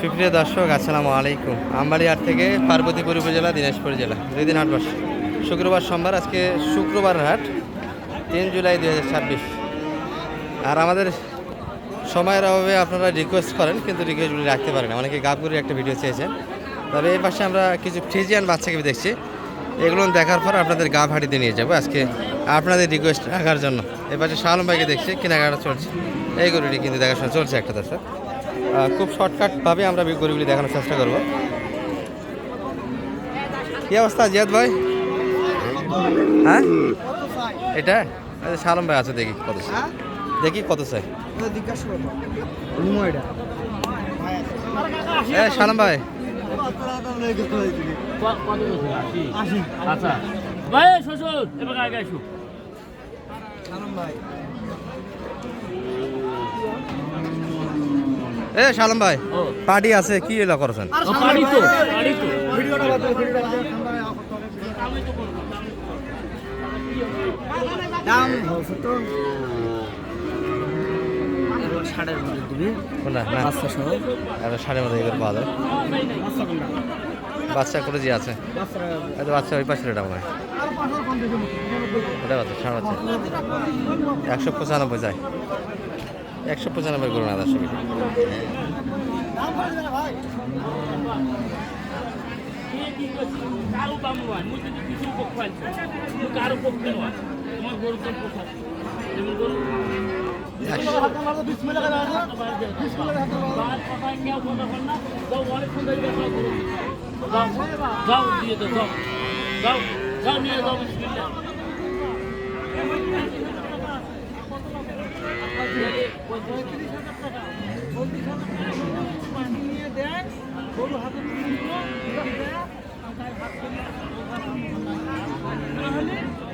সুপ্রিয় দর্শক, আসসালামু আলাইকুম। আমবাড়িহাট থেকে পার্বতীপুর উপজেলা, দিনাজপুর জেলা, 2 দিন হাট বসে। শুক্রবার, সোমবার। আজকে শুক্রবার হাট, 3 জুলাই 2026। আর আমাদের সময়ের অভাবে আপনারা রিকোয়েস্ট করেন, কিন্তু রিকোয়েস্টগুলি রাখতে পারেন না। অনেকে গাবগুলির একটা ভিডিও চেয়েছেন। তবে এই পাশে আমরা কিছু ফ্রিজিয়ান বাচ্চাকে দেখছি। এগুলো দেখার পর আপনাদের গাব হাটিতে নিয়ে যাবো আজকে আপনাদের রিকোয়েস্ট রাখার জন্য। এই পাশে শালম ভাইকে দেখছি, কেনাকাটা চলছে। এই গরুটি কিন্তু দেখাশোনা চলছে একটা দর্শক। খুব শর্টকাটভাবে আমরা গরুগুলি দেখানোর চেষ্টা করব। কী অবস্থা জিয়াদ ভাই? হ্যাঁ, এটা শালম ভাই আছে, দেখি কত চাই, দেখি কত চাই। শালম ভাই, শালম ভাই, পার্টি আছে, কি এলা করছেন? বাচ্চা করে যে আছে, বাচ্চা ওই পাশে, এটা মনে হয় ওটা বাচ্চা, ষাঁড় বাচ্চা। 195 যায়, 195 করুন আদার সঙ্গে।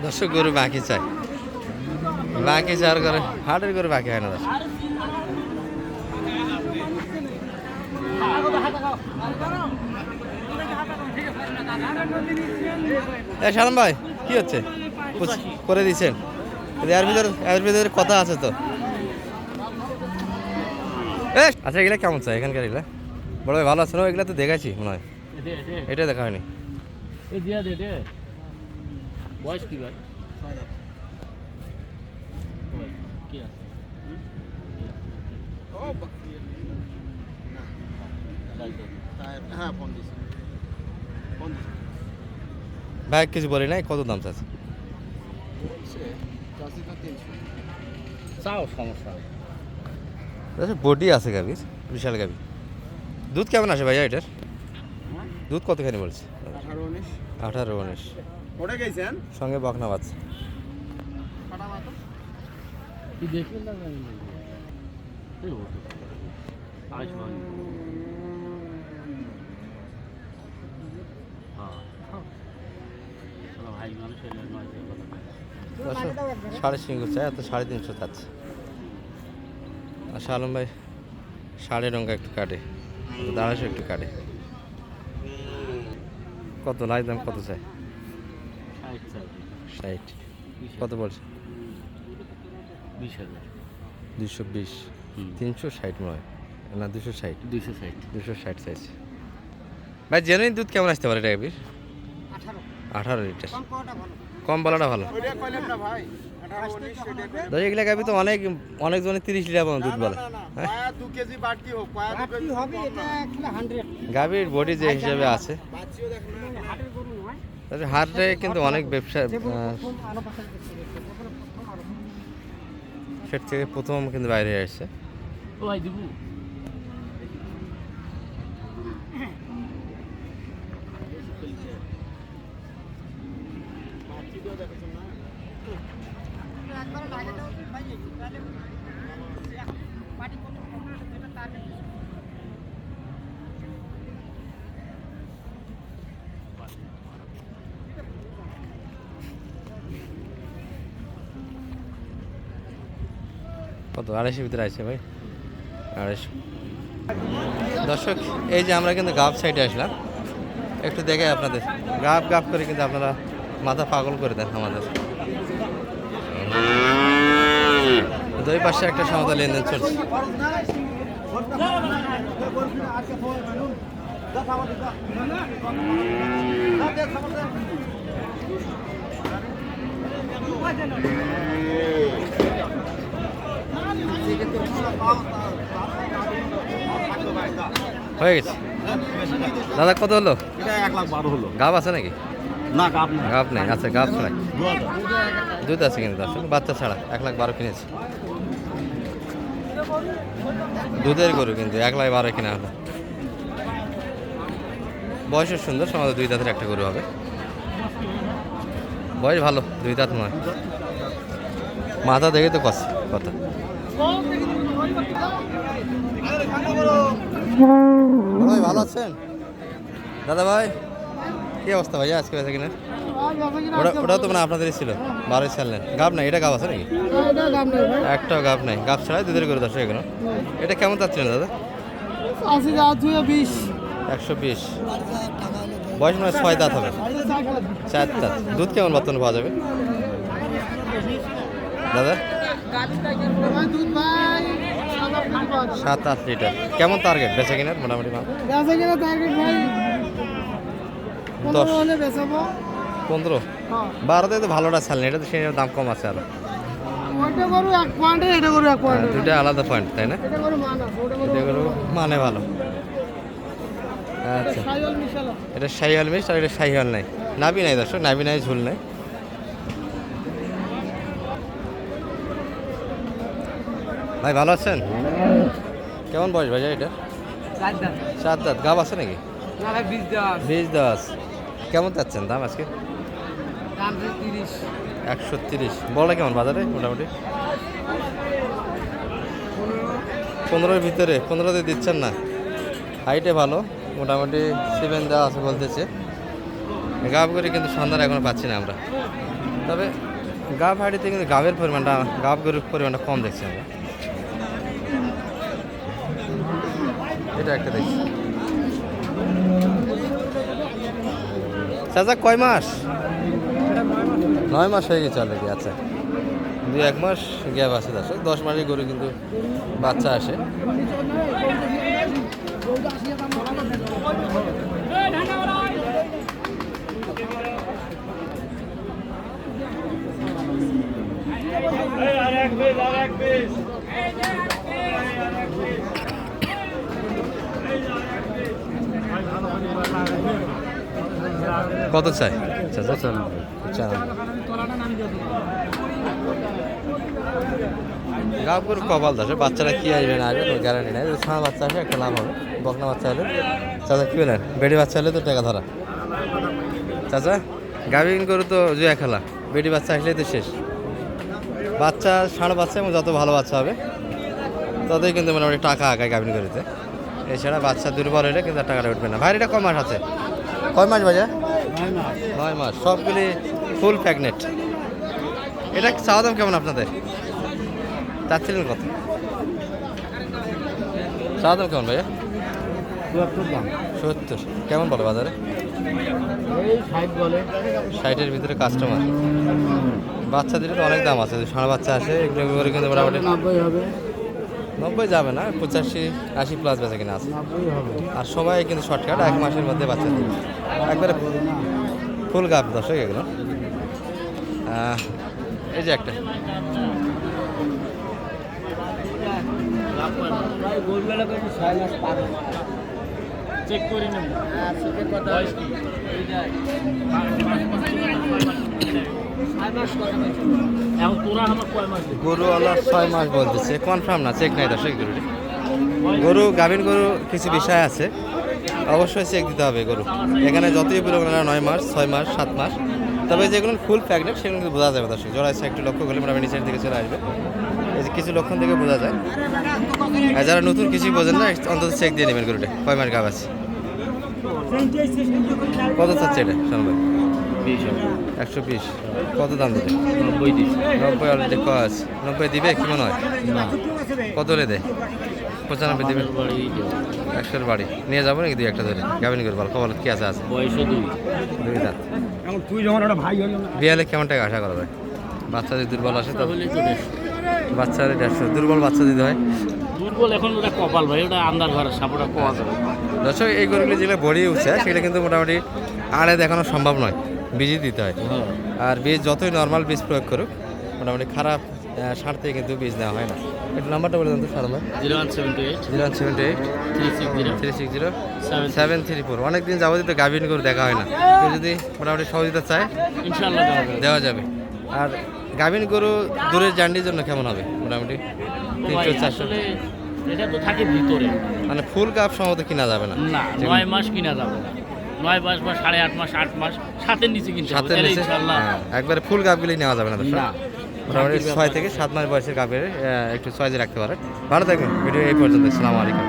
দর্শক, গরু বাকি চাই, বাকি চাওয়ার করে হাটের গরু বাকি হয় না দর্শক। শালম ভাই, কি হচ্ছে? করে দিচ্ছেন? এর ভিতরে কথা আছে তো। আচ্ছা, এগুলা কেমন চাই এখানকার? এগুলা বড় ভাই ভালো আছে না? এগুলা তো দেখাচ্ছি মনে হয়, এটা দেখা হয়নি। বয়স কি ভাই? ভাই কিছু বলি নাই, কত দাম চাচ্ছে? বডি আছে গাভীর, বিশাল গাভী। দুধ কেমন আসে ভাইয়া এটার? দুধ কতখানি বলছে? 18-19। সঙ্গে বকনা বাচ্চা। সাড়ে সিংহ চাই, এত 350 চাচ্ছে। আচ্ছা আলম ভাই, সাড়ে রঙা একটু কাটে, 250 একটু কাটে। কত লাই দাম, কত চাই? 60। কত বলছে? 220। 360 মনে হয় না, 260। 260 চাইছে ভাই। জেনুইন দুধ কেমন আসতে পারে এটা? 18 লিটার। কম বলাটা ভালো। এগুলা গাভি তো অনেক জনে 30 লিটার পর্যন্ত দুধ বলে। গাভির বডি যে হিসাবে আছে, হাটে কিন্তু অনেক ব্যবসা, সেট থেকে প্রথম কিন্তু বাইরে আসছে। কত? 250 ভিতরে আছে ভাই, 250। দর্শক, এই যে আমরা কিন্তু গাব সাইডে আসলাম, একটু দেখে আপনাদের গাব করে কিন্তু আপনারা মাথা পাগল করে দেন আমাদের। দুই পাশে একটা সমতা লেনদেন চলছে। হয়ে গেছে দাদা, কত হলো? এটা 1,12,000 হলো। গাব আছে নাকি? না গাব না। গাব নেই, আচ্ছা গাব ছাড়াই দুধ আছে কিন্তু দর্শক, বাচ্চা ছাড়া 1,12,000 কিনেছি। দুধের গরু কিন্তু 1,12,000 কিনা হলো। বয়সের সুন্দর, সমাজে 2 দাঁতের একটা গরু হবে। বয়স ভালো, 2 দাঁত নয়। মাথা দেখে তো কথা। ভাই ভালো আছেন দাদা ভাই? কি অবস্থা ভাইয়া আজকে বেচা কিনা? ওটাও তো মানে আপনাদেরই ছিল, 12 সাল নেন। গাব নাই, এটা গাব আছে নাকি? একটাও গাব নাই, গাব ছাড়াই দুধের গরু দর্শক এগুলো। এটা কেমন চাচ্ছিলেন দাদা? 120। বয়স মানে 6 দাঁত হবে, 4 দাঁত। দুধ কেমন বর্তমানে পাওয়া যাবে দাদা? 7-8 লিটার। কেমন টার্গেট বেচা কিনার মোটামুটি? 10-15। 12তে তো ভালোটা ছাড়লেন, এটা তো সেই দাম কম আছে আরো। দুইটা আলাদা পয়েন্ট, তাই না? এটা গরু মানে ভালো। আচ্ছা, এটা শাহিওয়াল মিক্স আর এটা শাহিওয়াল নাই, নাবি নাই দর্শক, নাবি নাই, ঝুল নাই। ভাই ভালো আছেন? কেমন বয়স ভাই এটা? 7 দাঁত। গাব আছে নাকি? 20 দাঁত। কেমন চাচ্ছেন দাম আজকে? 130। বড়টা কেমন বাজারে মোটামুটি? 15-এর ভিতরে। 15তে দিচ্ছেন না? হাইটে ভালো, মোটামুটি 7 দেওয়া আছে বলতেছে। গাব করে কিন্তু সন্ধান এখনো পাচ্ছি না আমরা। তবে গাব হাড়িতে কিন্তু গাবের পরিমাণটা, গাব গরুর পরিমাণটা কম দেখছি আমরা। এটা একটা দেখছি। চাচা কয় মাস? 9 মাস হয়ে গেছে অলরেডি। আচ্ছা, 2-1 মাস গ্যাপ আছে দর্শক। 10 মাসের গরু কিন্তু বাচ্চা আসে। কত চাই চাচা? 95। গাব গরু কপাল দশে, বাচ্চারা কি আসবে না আসবে কোনো গ্যারান্টি নাই। যদি ছানা বাচ্চা আসে একটা লাভ হবে। বকনা বাচ্চা হলে চাচা কি বলেন, বেডি বাচ্চা হলে তো টাকা ধরা। চাচা গাভিন গরু তো জুয়া খেলা, বেডি বাচ্চা আসলেই তো শেষ। বাচ্চা ষাঁড় বাচ্চা এবং যত ভালো বাচ্চা হবে ততই কিন্তু মোটামুটি টাকা আগায় গাভিন গরুতে। এছাড়া বাচ্চা দুর্বল হলে কিন্তু আর টাকাটা উঠবে না। ভাই এটা কয় মাস আছে? কয় মাস ভাইয়া? 9 মাস। সবগুলি ফুল প্রেগনেন্ট। এটা চাওয়া দাম কেমন আপনাদের? চাচ্ছিলেন কত? চাওয়া দাম কেমন ভাইয়া? 70। কেমন বলে বাজারে? 60-এর ভিতরে কাস্টমার। বাচ্চা দিলে তো অনেক দাম আছে, ষাঁড় বাচ্চা আসে এগুলো করে কিন্তু মোটামুটি 90 যাবে না, 85-80 প্লাস বেচা কিনা আছে। আর সবাই কিন্তু শর্টকাট 1 মাসের মধ্যে বাচ্চা দিবে একবারে ফুল গাপ দর্শক এগুলো। এই যে একটা চেক করে নেব। গরুওয়ালা 6 মাস বলতেছে, কনফার্ম না, চেক নাই দর্শক। গরু গাভীর গরু কিছু বিষয় আছে, অবশ্যই চেক দিতে হবে গরু। এখানে যতই বলে 9 মাস, 6 মাস, 7 মাস, তবে যেগুলো ফুল প্রেগনেন্ট সেগুলো কিন্তু বোঝা যাবে দর্শক। জোড়া একটু লক্ষ্য করলে মোটামুটি নিচের দিকে চলে আসবে। এই যে কিছু লক্ষণ থেকে বোঝা যায়। আর যারা নতুন কিছুই বোঝেন না, অন্তত চেক দিয়ে নেবেন গরুটা কয় মাস গাভ আছে। কত চাচ্ছে এটা শোনো ভাই? 120। কত দাম দিবে? 90 দিস। 90 অলরেডি কয় আছে? 90 দিবে কি মনে হয়? কত হলে দেয়? 95 দিবে। 100-এর বাড়ি নিয়ে যাবো নাকি? 2-1টা ধরে গাভিন গরু ভালো খবর কি আছে? আছে বয়সও 2 দাঁত। তুই যখন একটা ভাই হল বিয়ালে কেমন টাকা আশা করা যায়? বাচ্চা যদি দুর্বল আসে তো হলে তো 150। বাচ্চা হলে 150। দুর্বল বাচ্চা দিতে হয়। দুর্বল বিকল এখন ওটা কপাল ভাই, ওটা আন্দার ঘরের সাপ, ওটা পাওয়া যাবে। দর্শক এই গরুগুলি যেগুলো বড়ি উঠছে সেগুলো কিন্তু মোটামুটি আড়ে দেখানো সম্ভব নয়, বীজই দিতে হয়। হ্যাঁ। আর বীজ যতই নর্মাল বীজ প্রয়োগ করুক মোটামুটি খারাপ সার থেকে কিন্তু বীজ নেওয়া হয় না। একটু নাম্বারটা বলে দেন তো সার ভাই। 01728 0178 360 360 7 734। অনেকদিন যাবতীয় তো গাভিন গরু দেখা হয় না, কেউ যদি মোটামুটি সহযোগিতা চায় ইনশাআল্লাহ দেওয়া যাবে। দেওয়া যাবে। আর গাভিন গরু দূরের জার্নির জন্য কেমন হবে মোটামুটি? ও ভাই, 300-400 আসলে এটা তো থাকে ভিতরে, মানে ফুল কাপ সম্ভবত কিনা যাবে না। না 9 মাস কিনা যাবে না, 9 মাস বা 8.5 মাস, 8 মাস, 7-এর নিচে কিনতে হবে, সাথে তাহলে নিচে ইনশাআল্লাহ। একবারে ফুল গাভগুলি নেওয়া যাবে না দর্শক। না, মোটামুটি বাকির 6 থেকে 7 মাস বয়সের গাভের একটু সয়েজে রাখতে পারে। ভালো থাকবেন, ভিডিও এই পর্যন্ত। আসসালামু আলাইকুম।